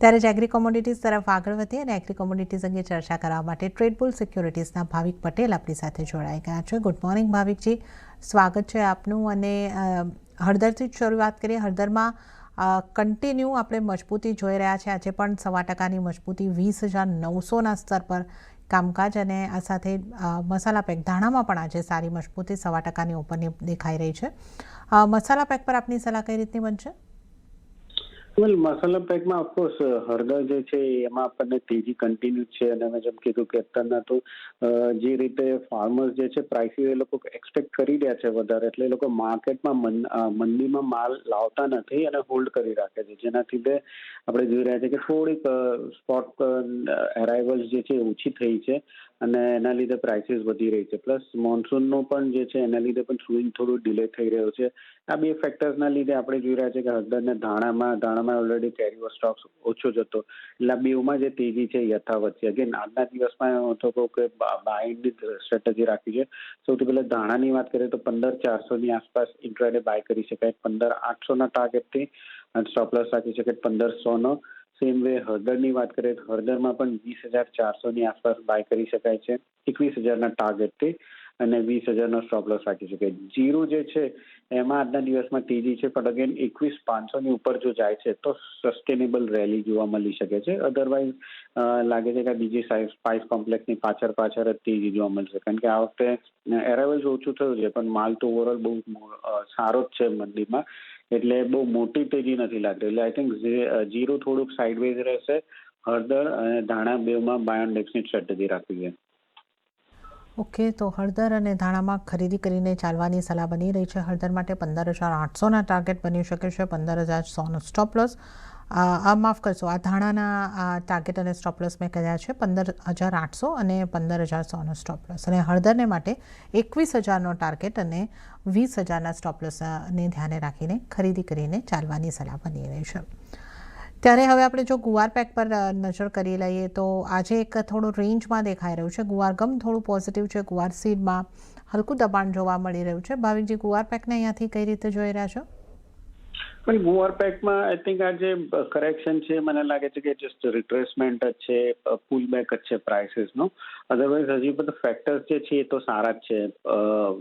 ત્યારે જ agri commodities તરફ આગળ વધીએ અને એગ્રી કોમોડિટીઝ અંગે ચર્ચા કરવા માટે ટ્રેડબુલ સિક્યોરિટીઝના ભાવિક પટેલ આપણી સાથે જોડાઈ ગયા છે. ગુડ મોર્નિંગ ભાવિકજી, સ્વાગત છે આપનું. અને હળદરથી જ શરૂઆત કરીએ. હળદરમાં કન્ટિન્યુ આપણે મજબૂતી જોઈ રહ્યા છે. આજે પણ 1.5% મજબૂતી 20,900ના સ્તર પર કામકાજ, અને આ સાથે મસાલા પેક ધાણામાં પણ આજે સારી મજબૂતી 1.5%ની ઉપરની દેખાઈ રહી છે. મસાલા પેક પર આપની સલાહ કઈ રીતની બનશે? વેલ, મસાલા પેકમાં ઓફકોર્સ હળદર જે છે એમાં આપણને તેજી કન્ટિન્યુ છે. અને મેં જેમ કીધું કે અત્યારના તો જે રીતે ફાર્મર્સ જે છે પ્રાઇસીસ એ લોકો એક્સપેક્ટ કરી રહ્યા છે વધારે, એટલે એ લોકો માર્કેટમાં મંદીમાં માલ લાવતા નથી અને હોલ્ડ કરી રાખે છે, જેનાથી આપણે જોઈ રહ્યા છે કે થોડીક સ્પોટ અરાઇવલ્સ જે છે ઓછી થઈ છે અને એના લીધે પ્રાઇસીસ વધી રહી છે. પ્લસ મોન્સૂનનો પણ જે છે એના લીધે પણ સ્વિંગ થોડું ડિલે થઈ રહ્યો છે. આ બે ફેક્ટર્સના લીધે આપણે જોઈ રહ્યા છે કે હળદર ને ધાણામાં ઓલરેડી કેરી ઓવર સ્ટોક ઓછો જ હતો, એટલે આ બેમાં જે તેજી છે યથાવત છે. અગેન આજના દિવસમાં હું તો કહું કે બાયની સ્ટ્રેટેજી રાખી છે. સૌથી પહેલા ધાણાની વાત કરીએ તો 15,400ની આસપાસ ઇન્ટ્રાડે બાય કરી શકાય 15,800ના ટાર્ગેટથી, અને સ્ટોપ લોસ રાખી શકાય 1500નો. સેમ વે હળદરની વાત કરીએ તો હળદરમાં પણ 20,400ની આસપાસ બાય કરી શકાય છે 21,000ના ટાર્ગેટથી, અને 20,000નો સ્ટોપ લોસ રાખી શકાય. જીરું જે છે એમાં આજના દિવસમાં તેજી છે, પણ અગેન 21,500ની ઉપર જો જાય છે તો સસ્ટેનેબલ રેલી જોવા મળી શકે છે. અધરવાઇઝ લાગે છે કે બીજી સ્પાઇસ કોમ્પ્લેક્સની પાછળ જ તેજી જોવા મળશે, કારણ કે આ વખતે એરાઇવલ્સ ઓછું થયું છે પણ માલ તો ઓવરઓલ બહુ સારો જ છે મંડીમાં, એટલે બહુ મોટી તેજી નથી લાગતી. એટલે આઈ થિંક જીરું થોડુંક સાઇડવેઝ રહેશે. હળદર અને ધાણા બેમાં બાય ઓન ડિપ્સની સ્ટ્રેટેજી રાખવી છે. ઓકે, તો હળદર અને ધાણામાં ખરીદી કરીને ચાલવાની સલાહ બની રહી છે. હળદર માટે 15,800ના ટાર્ગેટ બની શકે છે, 15,100નો સ્ટોપ લોસ. માફ કરશો, આ ધાણાના ટાર્ગેટ અને સ્ટોપ લોસ મેં કહ્યા છે 15,800 અને 15,100નો સ્ટોપ લોસ. અને હળદરને માટે 21,000નો ટાર્ગેટ અને 20,000ના સ્ટોપ લોસને ધ્યાને રાખીને ખરીદી કરીને ચાલવાની સલાહ બની રહી છે. ત્યારે હવે આપણે જો ગુવાર પેક પર નજર કરી લઈએ તો આજે એક થોડું રેન્જમાં દેખાઈ રહ્યું છે. ગુવાર ગમ થોડું પોઝિટિવ છે, ગુવાર સીડમાં હલકું દબાણ જોવા મળી રહ્યું છે. ભાવિકજી, ગુવાર પેકને અહીંયાથી કઈ રીતે જોઈ રહ્યા છો? પણ ગુવાર પેકમાં આઈ થિંક આ જે કરેક્શન છે મને લાગે છે કે જસ્ટ રિટ્રેસમેન્ટ જ છે, પુલ બેક જ છે પ્રાઇસીસનો. અધરવાઇઝ હજી બધા ફેક્ટર્સ જે છે એ તો સારા જ છે.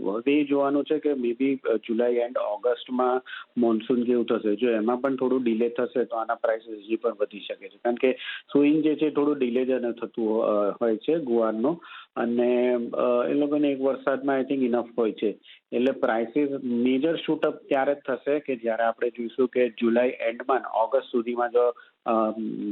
હવે એ જોવાનું છે કે મે બી જુલાઈ એન્ડ ઓગસ્ટમાં મોન્સૂન જેવું થશે. જો એમાં પણ થોડું ડિલે થશે તો આના પ્રાઇસીસ હજી પણ વધી શકે છે, કારણ કે સ્વિંગ જે છે થોડું ડિલે જ થતું હોય છે ગુવારનો, અને એ લોકોને એક વરસાદમાં આઈ થિંક ઇનફ હોય છે. એટલે પ્રાઇસીસ મેજર શૂટઅપ ત્યારે જ થશે કે જ્યારે આપણે જોઈશું કે જુલાઈ એન્ડમાં ઓગસ્ટ સુધીમાં જો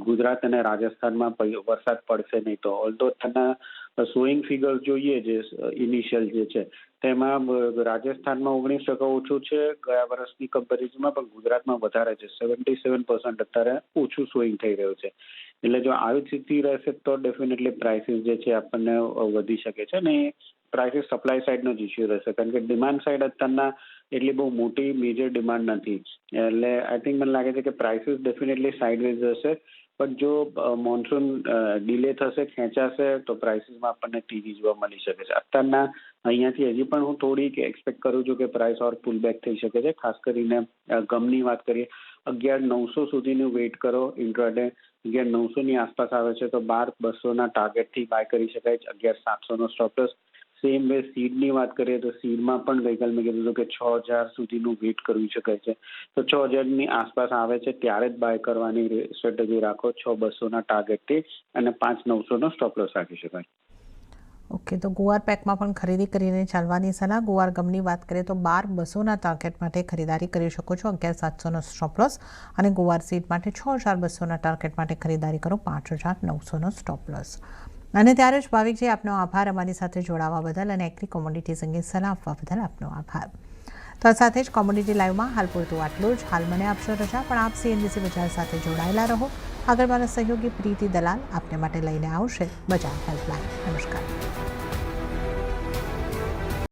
ગુજરાત અને રાજસ્થાનમાં વરસાદ પડશે નહીં તો. ઓલ્ધો તેના સોઈંગ ફિગર્સ જોઈએ જે ઇનિશિયલ જે છે તેમાં રાજસ્થાનમાં 19% ઓછું છે ગયા વર્ષની કમ્પેરિઝનમાં, પણ ગુજરાતમાં વધારે છે, 77% અત્યારે ઓછું સોઈંગ થઈ રહ્યું છે. એટલે જો આવી સ્થિતિ રહેશે તો ડેફિનેટલી પ્રાઇસીસ જે છે આપણને વધી શકે છે. અને પ્રાઇસીસ સપ્લાય સાઇડનો જ ઇસ્યુ રહેશે, કારણ કે ડિમાન્ડ સાઇડ અત્યારના એટલી બહુ મોટી મેજર ડિમાન્ડ નથી. એટલે આઈ થિંક મને લાગે છે કે પ્રાઇસીસ ડેફિનેટલી સાઇડવેઝ રહેશે, પણ જો મોન્સૂન ડિલે થશે, ખેંચાશે, તો પ્રાઇસીસમાં આપણને તેજી જોવા મળી શકે છે. અત્યારના અહીંયાથી હજી પણ હું થોડીક એક્સપેક્ટ કરું છું કે પ્રાઇસ ઓર પુલ બેક થઈ શકે છે. ખાસ કરીને ગમની વાત કરીએ 11,900 સુધીનું વેઇટ કરો ઇન્ટ્રાડે. 11,900ની આસપાસ આવે છે તો 12,200ના ટાર્ગેટથી બાય કરી શકાય, 11,700નો સ્ટોપ લોસ. સેમ વે સીડની વાત કરીએ તો સીડમાં પણ ગઈકાલ મેં કીધું કે 6,000 સુધીનું વેઇટ કરવી શકાય છે, તો 6,000ની આસપાસ આવે છે ત્યારે જ બાય કરવાની સ્ટ્રેટેજી રાખો 6,200ના ટાર્ગેટથી, અને 5,900નો સ્ટોપ લોસ રાખી શકાય. ઓકે, તો ગુવાર પેકમાં પણ ખરીદી કરીને ચાલવાની સલાહ. ગુવાર ગમની વાત કરીએ તો 12,200ના ટાર્ગેટ માટે ખરીદારી કરી શકો છો, 11,700નો સ્ટોપ લોસ. અને ગુવાર સીડ માટે 6,200ના ટાર્ગેટ માટે ખરીદારી કરો, 5,900નો સ્ટોપ લોસ. અને ત્યારે જ ભાવિકજી, આપનો આભાર અમારી સાથે જોડાવા બદલ અને એગ્રી કોમોડિટીઝ અંગે સલાહ આપવા બદલ આપનો આભાર. તો આ સાથે જ કોમોડિટી લાઈવમાં હાલ પૂરતું આટલું જ. હાલ મને આપશો રજા, પણ આપ CNBC બજાર સાથે જોડાયેલા રહો. આગળ મારા સહયોગી પ્રીતિ દલાલ આપને માટે લઈને આવશે બજાર હેલ્પલાઇન. નમસ્કાર.